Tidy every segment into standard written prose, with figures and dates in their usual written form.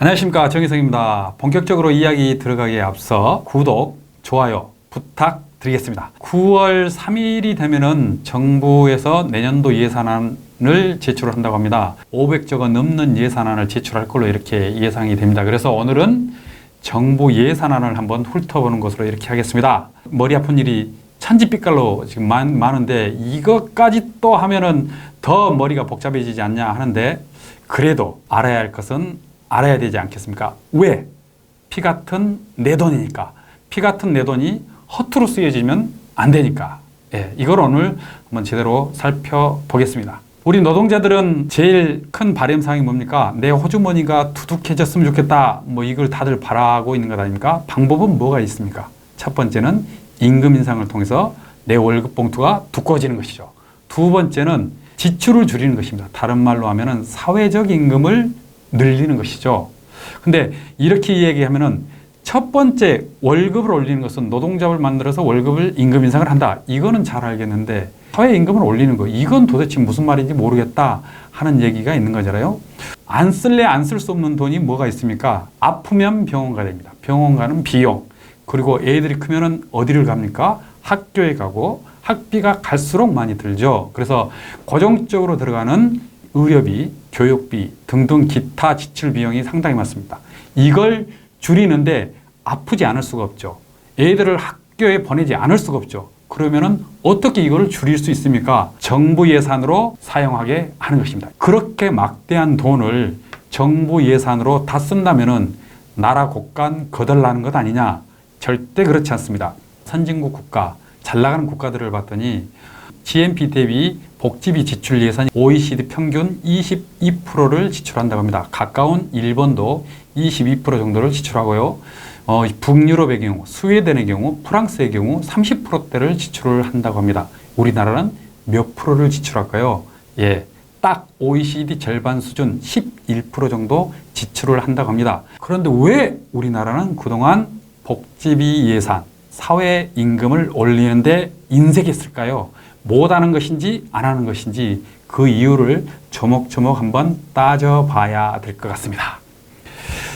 안녕하십니까, 정희성입니다. 본격적으로 이야기 들어가기에 앞서 구독, 좋아요 부탁드리겠습니다. 9월 3일이 되면은 정부에서 내년도 예산안을 제출한다고 합니다. 500조가 넘는 예산안을 제출할 걸로 이렇게 예상이 됩니다. 그래서 오늘은 정부 예산안을 한번 훑어보는 것으로 이렇게 하겠습니다. 머리 아픈 일이 천지빛깔로 지금 많은데 이것까지 또 하면은 더 머리가 복잡해지지 않냐 하는데, 그래도 알아야 할 것은 알아야 되지 않겠습니까? 왜? 피 같은 내 돈이니까. 피 같은 내 돈이 허투루 쓰여지면 안 되니까. 이걸 오늘 한번 제대로 살펴보겠습니다. 우리 노동자들은 제일 큰 바람사항이 뭡니까? 내 호주머니가 두둑해졌으면 좋겠다. 이걸 다들 바라고 있는 것 아닙니까? 방법은 뭐가 있습니까? 첫 번째는 임금 인상을 통해서 내 월급 봉투가 두꺼워지는 것이죠. 두 번째는 지출을 줄이는 것입니다. 다른 말로 하면은 사회적 임금을 늘리는 것이죠. 근데 이렇게 이야기하면은 첫 번째 월급을 올리는 것은 노동자를 만들어서 월급을 임금 인상을 한다. 이거는 잘 알겠는데 사회 임금을 올리는 거, 이건 도대체 무슨 말인지 모르겠다 하는 얘기가 있는 거잖아요. 안 쓸래 안 쓸 수 없는 돈이 뭐가 있습니까? 아프면 병원 가야 됩니다. 병원 가는 비용. 그리고 애들이 크면은 어디를 갑니까? 학교에 가고 학비가 갈수록 많이 들죠. 그래서 고정적으로 들어가는 의료비, 교육비 등등 기타 지출 비용이 상당히 많습니다. 이걸 줄이는데 아프지 않을 수가 없죠. 애들을 학교에 보내지 않을 수가 없죠. 그러면은 어떻게 이걸 줄일 수 있습니까? 정부 예산으로 사용하게 하는 것입니다. 그렇게 막대한 돈을 정부 예산으로 다 쓴다면은 나라 곳간 거덜나는 것 아니냐? 절대 그렇지 않습니다. 선진국 국가, 잘 나가는 국가들을 봤더니 GNP 대비 복지비 지출 예산이 OECD 평균 22%를 지출한다고 합니다. 가까운 일본도 22% 정도를 지출하고요. 북유럽의 경우, 스웨덴의 경우, 프랑스의 경우 30%대를 지출을 한다고 합니다. 우리나라는 몇 프로를 지출할까요? 딱 OECD 절반 수준 11% 정도 지출을 한다고 합니다. 그런데 왜 우리나라는 그동안 복지비 예산, 사회 임금을 올리는데 인색했을까요? 못하는 것인지 안 하는 것인지 그 이유를 조목조목 한번 따져봐야 될 것 같습니다.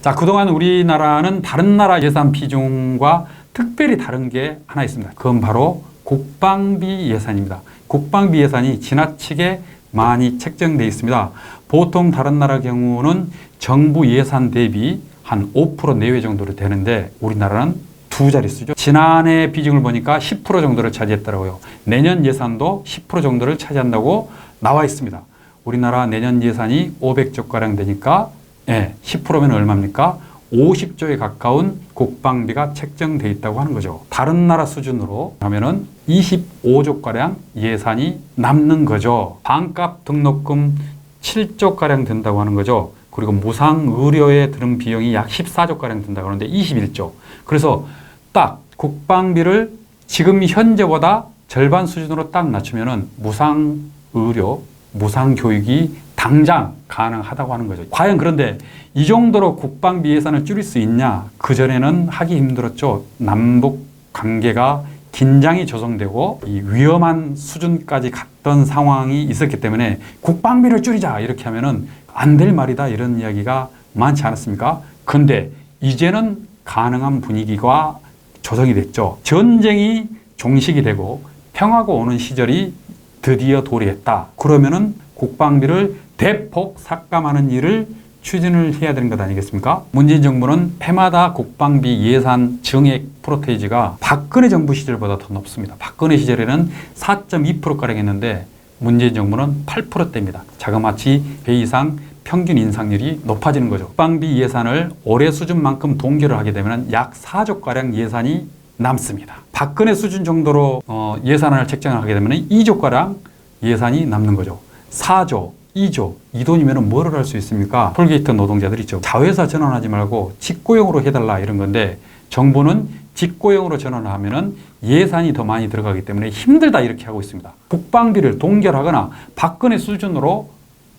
자, 그동안 우리나라는 다른 나라 예산 비중과 특별히 다른 게 하나 있습니다. 그건 바로 국방비 예산입니다. 국방비 예산이 지나치게 많이 책정되어 있습니다. 보통 다른 나라 경우는 정부 예산 대비 한 5% 내외 정도로 되는데 우리나라는 두 자릿수죠. 지난해 비중을 보니까 10% 정도를 차지했더라고요. 내년 예산도 10% 정도를 차지한다고 나와 있습니다. 우리나라 내년 예산이 500조가량 되니까 10%면 얼마입니까? 50조에 가까운 국방비가 책정되어 있다고 하는 거죠. 다른 나라 수준으로 하면은 25조가량 예산이 남는 거죠. 반값 등록금 7조가량 된다고 하는 거죠. 그리고 무상의료에 드는 비용이 약 14조가량 든다고 하는데 21조. 그래서 딱 국방비를 지금 현재보다 절반 수준으로 딱 낮추면은 무상의료, 무상교육이 당장 가능하다고 하는 거죠. 과연 그런데 이 정도로 국방비 예산을 줄일 수 있냐? 그전에는 하기 힘들었죠. 남북 관계가 긴장이 조성되고 이 위험한 수준까지 갔던 상황이 있었기 때문에 국방비를 줄이자 이렇게 하면은 안 될 말이다 이런 이야기가 많지 않았습니까? 근데 이제는 가능한 분위기가 조성이 됐죠. 전쟁이 종식이 되고 평화가 오는 시절이 드디어 도래했다. 그러면은 국방비를 대폭 삭감하는 일을 추진을 해야 되는 것 아니겠습니까? 문재인 정부는 해마다 국방비 예산 증액 프로테이지가 박근혜 정부 시절보다 더 높습니다. 박근혜 시절에는 4.2%가량 했는데 문재인 정부는 8%대입니다. 자그마치 배 이상 평균 인상률이 높아지는 거죠. 국방비 예산을 올해 수준만큼 동결을 하게 되면 약 4조가량 예산이 남습니다. 박근혜 수준 정도로 예산을 책정을 하게 되면 2조가량 예산이 남는 거죠. 4조, 2조, 이 돈이면 뭐를 할 수 있습니까? 톨게이트 노동자들 있죠. 자회사 전환하지 말고 직고용으로 해달라 이런 건데 정부는 직고용으로 전환을 하면은 예산이 더 많이 들어가기 때문에 힘들다 이렇게 하고 있습니다. 국방비를 동결하거나 박근혜 수준으로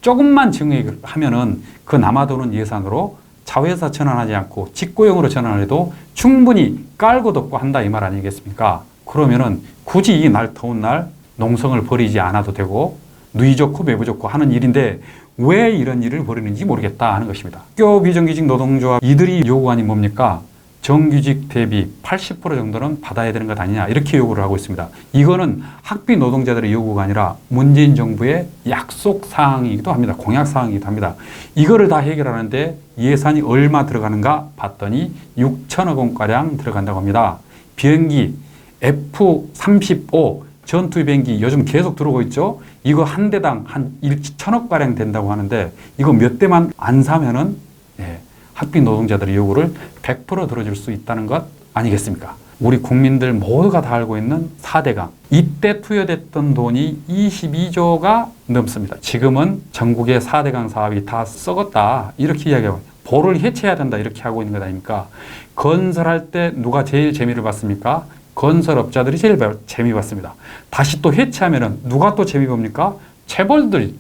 조금만 증액을 하면은 그 남아도는 예산으로 자회사 전환하지 않고 직고용으로 전환을 해도 충분히 깔고 덮고 한다 이 말 아니겠습니까? 그러면은 굳이 이 날 더운 날 농성을 벌이지 않아도 되고 누이 좋고 매부 좋고 하는 일인데 왜 이런 일을 벌이는지 모르겠다 하는 것입니다. 학교 비정규직 노동조합 이들이 요구안이 뭡니까? 정규직 대비 80% 정도는 받아야 되는 것 아니냐 이렇게 요구를 하고 있습니다. 이거는 학비 노동자들의 요구가 아니라 문재인 정부의 약속 사항이기도 합니다. 공약 사항이기도 합니다. 이거를 다 해결하는데 예산이 얼마 들어가는가 봤더니 6천억 원가량 들어간다고 합니다. 비행기 F-35 전투 비행기 요즘 계속 들어오고 있죠. 이거 한 대당 한 1천억가량 된다고 하는데 이거 몇 대만 안 사면은 학비 노동자들의 요구를 100% 들어줄 수 있다는 것 아니겠습니까? 우리 국민들 모두가 다 알고 있는 4대강. 이때 투여됐던 돈이 22조가 넘습니다. 지금은 전국의 4대강 사업이 다 썩었다 이렇게 이야기하고 보를 해체해야 된다 이렇게 하고 있는 것 아닙니까? 건설할 때 누가 제일 재미를 봤습니까? 건설업자들이 제일 재미 봤습니다. 다시 또 해체하면은 누가 또 재미 봅니까? 체벌들이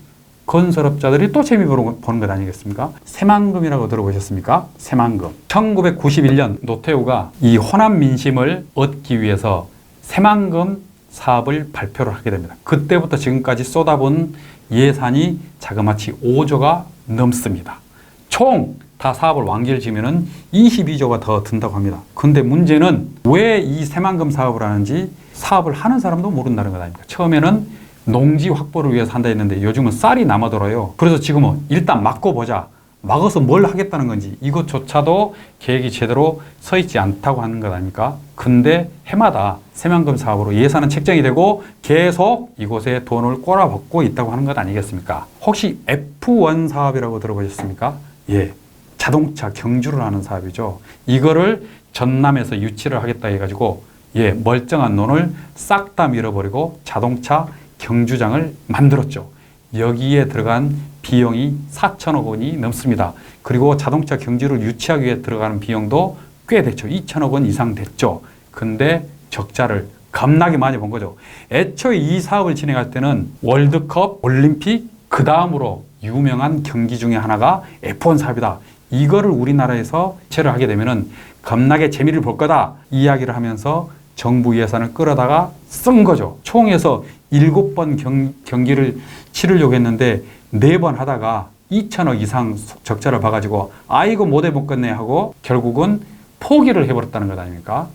건설업자들이 또 재미 보는 것 아니겠습니까? 새만금이라고 들어보셨습니까? 새만금. 1991년 노태우가 이 호남 민심을 얻기 위해서 새만금 사업을 발표를 하게 됩니다. 그때부터 지금까지 쏟아본 예산이 자그마치 5조가 넘습니다. 총 다 사업을 완결지면은 22조가 더 든다고 합니다. 근데 문제는 왜 이 새만금 사업을 하는지 사업을 하는 사람도 모른다는 것 아닙니까? 처음에는 농지 확보를 위해서 한다 했는데 요즘은 쌀이 남아돌아요. 그래서 지금은 일단 막고 보자. 막아서 뭘 하겠다는 건지 이것조차도 계획이 제대로 서 있지 않다고 하는 것 아닙니까? 근데 해마다 새만금 사업으로 예산은 책정이 되고 계속 이곳에 돈을 꼬라박고 있다고 하는 것 아니겠습니까? 혹시 F1 사업이라고 들어보셨습니까? 예. 자동차 경주를 하는 사업이죠. 이거를 전남에서 유치를 하겠다 해가지고 멀쩡한 논을 싹 다 밀어버리고 자동차 경주장을 만들었죠. 여기에 들어간 비용이 4천억 원이 넘습니다. 그리고 자동차 경주를 유치하기 위해 들어가는 비용도 꽤 됐죠. 2천억 원 이상 됐죠. 근데 적자를 겁나게 많이 본 거죠. 애초에 이 사업을 진행할 때는 월드컵, 올림픽, 그 다음으로 유명한 경기 중에 하나가 F1 사업이다. 이거를 우리나라에서 체를 하게 되면은 겁나게 재미를 볼 거다. 이야기를 하면서 정부 예산을 끌어다가 쓴 거죠. 총에서 7번 경기를 치르려고 했는데 4번 하다가 2천억 이상 적자를 봐가지고 이거 못 해먹겠네 하고 결국은 포기를 해버렸다는 것 아닙니까?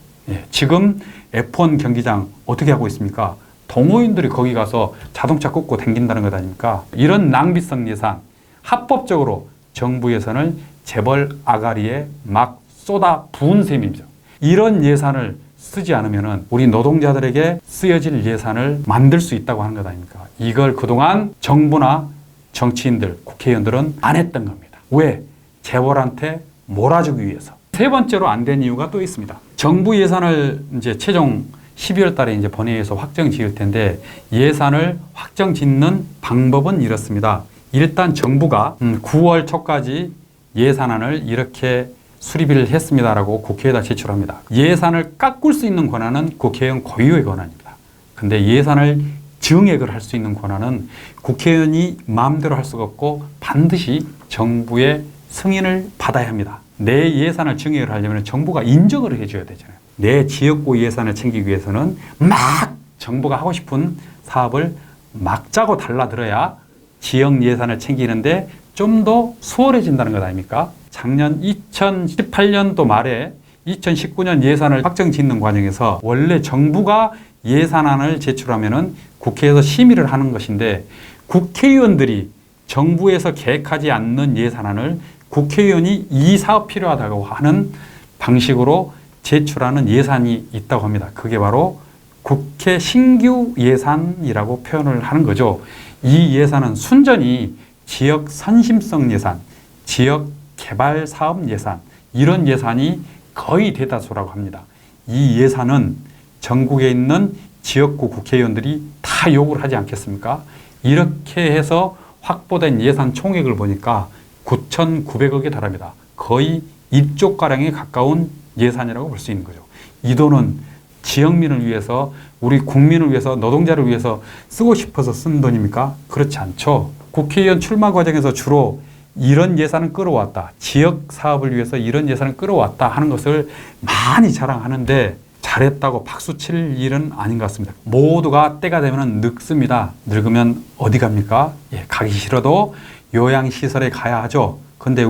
지금 F1 경기장 어떻게 하고 있습니까? 동호인들이 거기 가서 자동차 꽂고 다닌다는 것 아닙니까? 이런 낭비성 예산, 합법적으로 정부 예산을 재벌 아가리에 막 쏟아 부은 셈이죠. 이런 예산을 쓰지 않으면 우리 노동자들에게 쓰여질 예산을 만들 수 있다고 하는 것 아닙니까? 이걸 그동안 정부나 정치인들, 국회의원들은 안 했던 겁니다. 왜? 재벌한테 몰아주기 위해서. 세 번째로 안 된 이유가 또 있습니다. 정부 예산을 이제 최종 12월 달에 이제 본회의에서 확정 지을 텐데 예산을 확정 짓는 방법은 이렇습니다. 일단 정부가 9월 초까지 예산안을 이렇게 수립을 했습니다라고 국회에다 제출합니다. 예산을 깎을 수 있는 권한은 국회의원 고유의 권한입니다. 근데 예산을 증액을 할 수 있는 권한은 국회의원이 마음대로 할 수가 없고 반드시 정부의 승인을 받아야 합니다. 내 예산을 증액을 하려면 정부가 인정을 해줘야 되잖아요. 내 지역구 예산을 챙기기 위해서는 막 정부가 하고 싶은 사업을 막 짜고 달라들어야 지역 예산을 챙기는데 좀 더 수월해진다는 것 아닙니까? 작년 2018년도 말에 2019년 예산을 확정 짓는 과정에서 원래 정부가 예산안을 제출하면은 국회에서 심의를 하는 것인데 국회의원들이 정부에서 계획하지 않는 예산안을 국회의원이 이 사업 필요하다고 하는 방식으로 제출하는 예산이 있다고 합니다. 그게 바로 국회 신규 예산이라고 표현을 하는 거죠. 이 예산은 순전히 지역 선심성 예산, 지역 개발 사업 예산, 이런 예산이 거의 대다수라고 합니다. 이 예산은 전국에 있는 지역구 국회의원들이 다 요구를 하지 않겠습니까? 이렇게 해서 확보된 예산 총액을 보니까 9,900억에 달합니다. 거의 1조가량에 가까운 예산이라고 볼 수 있는 거죠. 이 돈은 지역민을 위해서, 우리 국민을 위해서, 노동자를 위해서 쓰고 싶어서 쓴 돈입니까? 그렇지 않죠. 국회의원 출마 과정에서 주로 이런 예산을 끌어왔다, 지역 사업을 위해서 이런 예산을 끌어왔다 하는 것을 많이 자랑하는데 잘했다고 박수 칠 일은 아닌 것 같습니다. 모두가 때가 되면 늙습니다. 늙으면 어디 갑니까? 가기 싫어도 요양시설에 가야 하죠. 근데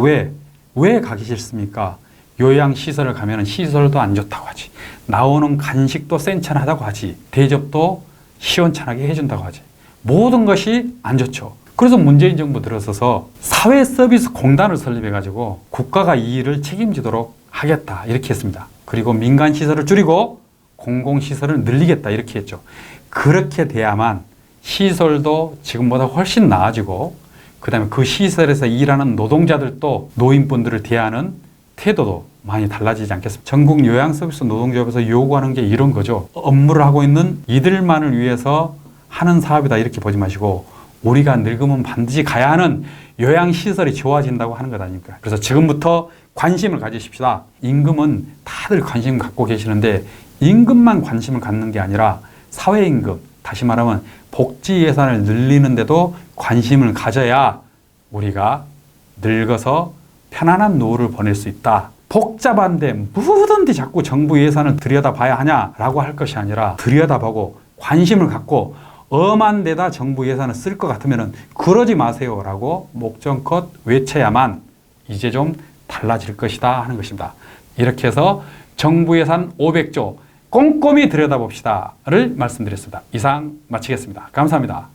왜 가기 싫습니까? 요양시설을 가면 시설도 안 좋다고 하지. 나오는 간식도 센천하다고 하지. 대접도 시원찮게 해준다고 하지. 모든 것이 안 좋죠. 그래서 문재인 정부 들어서서 사회서비스공단을 설립해가지고 국가가 이 일을 책임지도록 하겠다 이렇게 했습니다. 그리고 민간시설을 줄이고 공공시설을 늘리겠다 이렇게 했죠. 그렇게 돼야만 시설도 지금보다 훨씬 나아지고 그 다음에 그 시설에서 일하는 노동자들도 노인분들을 대하는 태도도 많이 달라지지 않겠습니까? 전국 요양서비스 노동조합에서 요구하는 게 이런 거죠. 업무를 하고 있는 이들만을 위해서 하는 사업이다 이렇게 보지 마시고 우리가 늙으면 반드시 가야 하는 요양시설이 좋아진다고 하는 것 아닙니까? 그래서 지금부터 관심을 가지십시다. 임금은 다들 관심 갖고 계시는데 임금만 관심을 갖는 게 아니라 사회임금, 다시 말하면 복지 예산을 늘리는데도 관심을 가져야 우리가 늙어서 편안한 노후를 보낼 수 있다. 복잡한데 뭐든지 자꾸 정부 예산을 들여다봐야 하냐라고 할 것이 아니라 들여다보고 관심을 갖고 엄한 데다 정부 예산을 쓸 것 같으면 그러지 마세요라고 목전껏 외쳐야만 이제 좀 달라질 것이다 하는 것입니다. 이렇게 해서 정부 예산 500조 꼼꼼히 들여다봅시다를 말씀드렸습니다. 이상 마치겠습니다. 감사합니다.